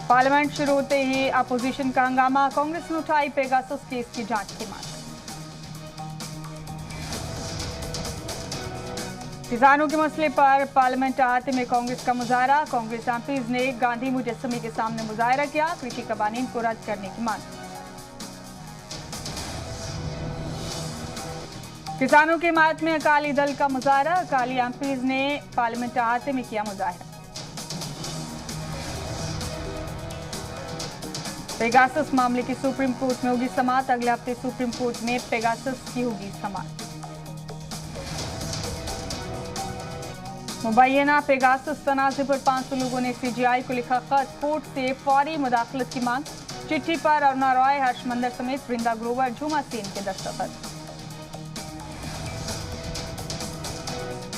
Parliament शुरू होते ही opposition का हंगामा, कांग्रेस ने उठाई पेगासस केस की जांच की मांग। किसानों के मसले पर पार्लियामेंट अहाते में कांग्रेस का मुजाहरा, कांग्रेस एमपीज ने गांधी मुजस्समे के सामने मुजाहरा किया, कृषि कवानीन को रद्द करने की मांग। किसानों की हिमायत में अकाली दल का मुजाहरा, अकाली एमपीज ने पार्लियामेंट अहाते में किया मुजाहरा। पेगासस मामले की सुप्रीम कोर्ट में होगी समाअत, अगले हफ्ते सुप्रीम कोर्ट में पेगासस की होगी समाअत। मुबैना पेगासस तनाज़े पर 500 लोगों ने सीजीआई को लिखा खत, कोर्ट से फौरी मुदाखलत की मांग। चिट्ठी पर अरुणा रॉय, हर्षमंदर समेत वृंदा ग्रोवर, झूमा सेन के दस्तखत।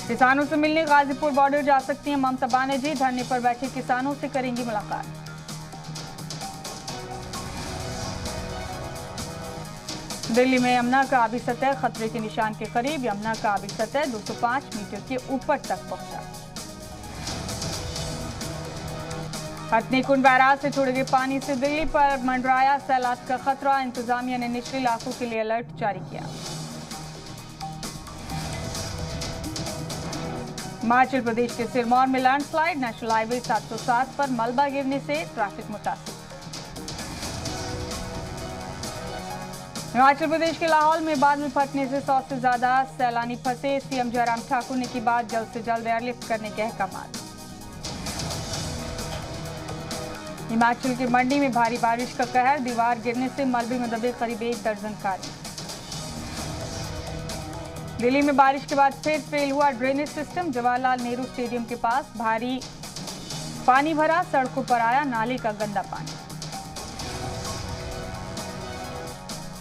किसानों से मिलने गाजीपुर बॉर्डर जा सकती हैं ममता बनर्जी, धरने पर बैठे किसानों से करेंगी मुलाकात। दिल्ली में यमुना का आबी सतह खतरे के निशान के करीब, यमुना का आबी सतह 205 मीटर के ऊपर तक पहुंचा। हथनीकुंड बैराज से छोड़े गए पानी से दिल्ली पर मंडराया सैलाब का खतरा, इंतजामिया ने निचले इलाकों के लिए अलर्ट जारी किया। हिमाचल प्रदेश के सिरमौर में लैंडस्लाइड, नेशनल हाईवे 707 पर मलबा गिरने से ट्रैफिक मुतासिर। हिमाचल प्रदेश के लाहौल में बादल फटने से 100 से ज्यादा सैलानी फंसे, सीएम जयराम ठाकुर ने की बात जल्द से जल्द एयरलिफ्ट करने के अहकाम। हिमाचल के मंडी में भारी बारिश का कहर, दीवार गिरने से मलबे में दबे करीब 1 दर्जन कारें। दिल्ली में बारिश के बाद फिर फेल हुआ drainage system, Jawaharlal Nehru stadium के पास भारी पानी भरा, सड़कों पर आया नाले का गंदा पानी।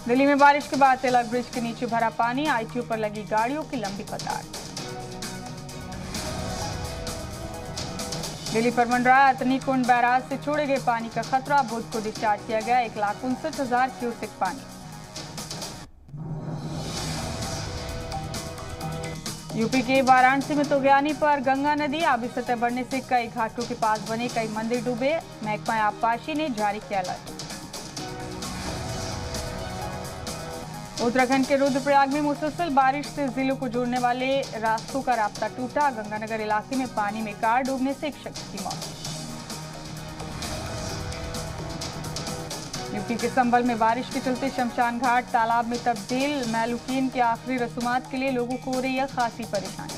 दिल्ली में बारिश के बाद तिलक ब्रिज के नीचे भरा पानी, आईटीओ पर लगी गाड़ियों की लंबी कतार। दिल्ली पर मंडराया हथनीकुंड बैराज से छोड़े गए पानी का खतरा, बुध को डिस्चार्ज किया गया 1,59,000 क्यूसेक पानी। यूपी के वाराणसी में तोगयानी पर गंगा नदी आबी सतह बढ़ने से कई घाटों के पास बने कई मंदिर डूबे, महकमा आबपाशी ने जारी किया अलर्ट। उत्तराखंड के रुद्रप्रयाग में मुसलसल बारिश से जिलों को जोड़ने वाले रास्तों का रास्ता टूटा, गंगानगर इलाके में पानी में कार डूबने से एक शख्स की मौत। यूपी के संभल में बारिश के चलते शमशान घाट तालाब में तब्दील, महलूकीन के आखिरी रसूमात के लिए लोगों को हो रही है खासी परेशानी।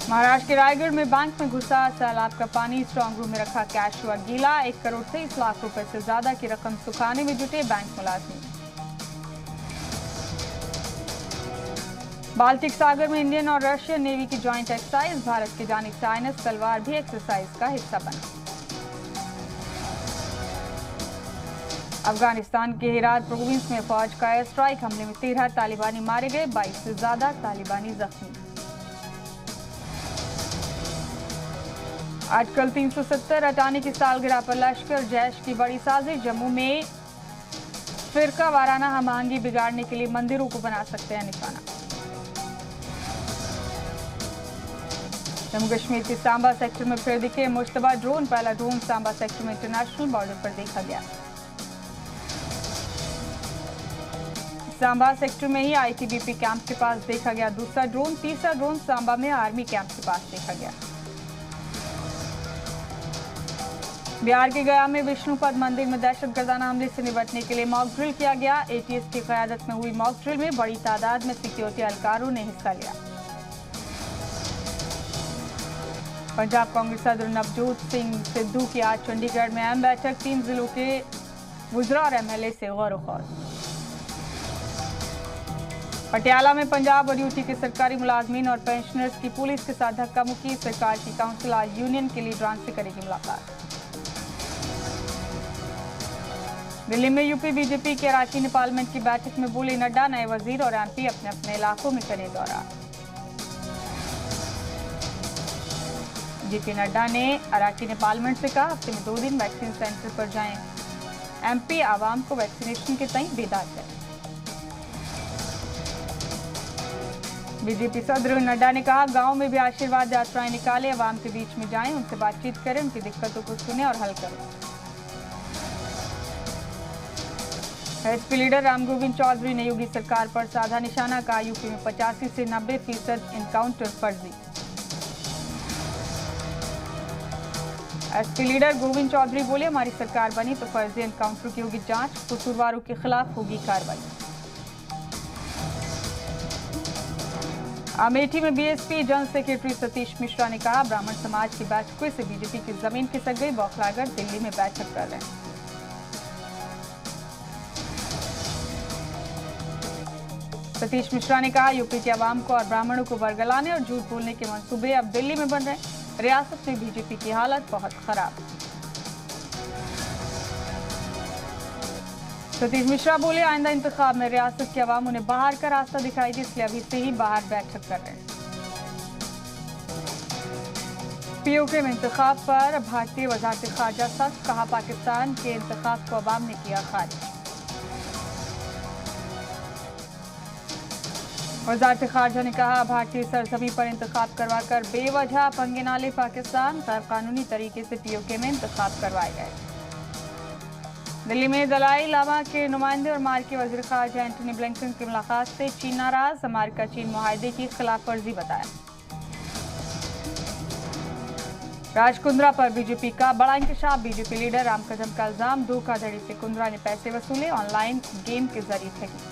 महाराष्ट्र के रायगढ़ में बैंक में घुसा सैलाब का पानी, स्ट्रांग रूम में रखा कैश हुआ गीला, 1 करोड़ 23 लाख रुपए से ज्यादा की रकम सुखाने में जुटे बैंक मुलाजिम। बाल्टिक सागर में इंडियन और रशियन नेवी की ज्वाइंट एक्सरसाइज, भारत की जानिब से आईएनएस तलवार भी एक्सरसाइज का हिस्सा बना। अफगानिस्तान के हेरात प्रोविंस में फौज का एयर स्ट्राइक, हमले में 13 तालिबानी मारे गए, 22 से ज्यादा तालिबानी जख्मी। आजकल 370 हटाने की सालगिरह पर लश्कर जैश की बड़ी साजिश, जम्मू में फिरका वाराना हमआहंगी बिगाड़ने के लिए मंदिरों को बना सकते हैं निशाना। जम्मू कश्मीर के सांबा सेक्टर में फिर दिखे मुश्तबा ड्रोन, पहला ड्रोन सांबा सेक्टर में इंटरनेशनल बॉर्डर पर देखा गया। सांबा सेक्टर में ही आईटीबीपी कैंप के पास देखा गया दूसरा ड्रोन, तीसरा ड्रोन सांबा में आर्मी कैंप के पास देखा गया। बिहार के गया में विष्णुपद मंदिर में दहशतगर्दाना हमले से निपटने के लिए मॉक ड्रिल किया गया, एटीएस की क़यादत में हुई मॉक ड्रिल में बड़ी तादाद में सिक्योरिटी एहलकारों ने हिस्सा लिया। पंजाब कांग्रेस सदर नवजोत सिंह सिद्धू की आज चंडीगढ़ में अहम बैठक, 3 जिलों के वुज़रा और एमएलए से गौर वखौज। पटियाला में पंजाब और यूटी के सरकारी मुलाजमीन और पेंशनर्स की पुलिस के साथ धक्का मुक्की, सरकार की काउंसिल आज यूनियन के लीडरान से करेगी मुलाकात। दिल्ली में यूपी बीजेपी के अराकीन पार्लियामेंट की बैठक में बोले नड्डा, नए वजीर और एमपी अपने अपने इलाकों में करें दौरा। जेपी नड्डा ने अराकीन पार्लियामेंट से कहा हफ्ते में 2 दिन वैक्सीन सेंटर पर जाएं, एमपी आवाम को वैक्सीनेशन के तई बेदार करें। बीजेपी सदर नड्डा ने कहा, गांव में भी आशीर्वाद यात्राएं निकालें, अवाम के बीच में जाएं, उनसे बातचीत करें, उनकी दिक्कतों को सुने और हल करें। एसपी लीडर रामगोविंद चौधरी ने योगी सरकार पर साधा निशाना, कहा यूपी में 85 से 90% एनकाउंटर फर्जी। एसपी लीडर गोविंद चौधरी बोले, हमारी सरकार बनी तो फर्जी एनकाउंटर की होगी जांच, कसूरवारों के खिलाफ होगी कार्रवाई। अमेठी में BSP general secretary Satish Mishra ने कहा, ब्राह्मण समाज की बैठकों से बीजेपी की जमीन खिसक गई, बौखलाकर दिल्ली में बैठक कर रहे हैं। सतीश मिश्रा ने कहा, यूपी के अवाम को और ब्राह्मणों को बरगलाने और झूठ बोलने के मंसूबे अब दिल्ली में बन रहे हैं। रियासत में बीजेपी की हालत बहुत खराब। सतीश मिश्रा बोले, आइंदा इंतखाब में रियासत के अवाम उन्हें बाहर का रास्ता दिखाई दी, इसलिए अभी से ही बाहर बैठक कर रहे हैं। पीओके में इंतखाब पर भारतीय वजारत खारजा सख्त, कहा पाकिस्तान के इंतखाब को अवाम ने किया खारिज। वजारत खारजा ने कहा, भारतीय सरजमी पर इंतखाब करवाकर बेवजह पंगे ना ले पाकिस्तान, गैर कानूनी तरीके से पीओके में इंतखाब करवाए गए। दिल्ली में दलाई लामा के नुमाइंदे और अमेरिकी वज़ीर ख़ारजा एंटनी ब्लिंकन की मुलाकात से चीन नाराज, अमेरिका चीन मुआहदे की खिलाफ वर्जी बताया। राज कुंद्रा पर बीजेपी का बड़ा इंकशाफ, बीजेपी लीडर राम कदम का इल्जाम, धोखाधड़ी से कुंद्रा ने पैसे वसूले, ऑनलाइन गेम के जरिए ठगी।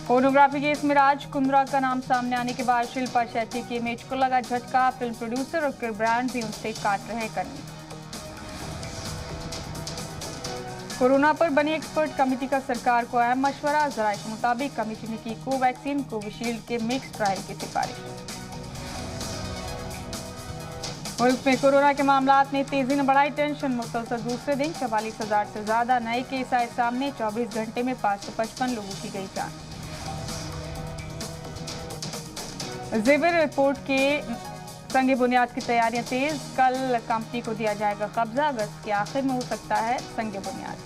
फोर्नोग्राफी केस में राज कुंद्रा का नाम सामने आने के बाद शिल्पा शेट्टी की इमेज को लगा झटका, फिल्म प्रोड्यूसर और ब्रांड भी उनसे काट रहे कर्मी। कोरोना पर बनी एक्सपर्ट कमेटी का सरकार को अहम मशवरा, जराये के मुताबिक कमेटी ने की कोवैक्सीन कोविशील्ड के मिक्स ट्रायल की सिफारिश। मुल्क में कोरोना के मामलात में तेजी ने बढ़ाई टेंशन, मुसलसल दूसरे दिन 44,000 से ज्यादा नए केस आए सामने, 24 घंटे में 555 लोगों की गई जान। जेवर एयरपोर्ट के संगे बुनियाद की तैयारियां तेज, कल कंपनी को दिया जाएगा कब्जा, अगस्त के आखिर में हो सकता है संगे बुनियाद।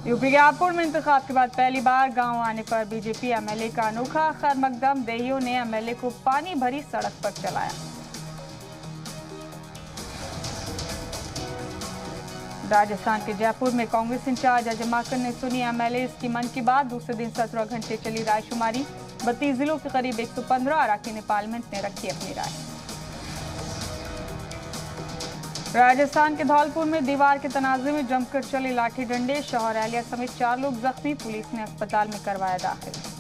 यूपी के हापुड़ में इंतखाब के बाद पहली बार गांव आने पर बीजेपी एमएलए का अनोखा खैर मकदम, देहियों ने एमएलए को पानी भरी सड़क पर चलाया। राजस्थान के जयपुर में कांग्रेस इंचार्ज अजय माकन ने सुनी एमएलए की मन की बात, दूसरे दिन 17 घंटे चली रायशुमारी, 32 जिलों के करीब 115 अरकान पार्लियामेंट ने रखी अपनी राय। राजस्थान के धौलपुर में दीवार के तनाजे में जमकर चले लाठी डंडे, शौहर एहलिया समेत 4 लोग जख्मी, पुलिस ने अस्पताल में करवाया दाखिल।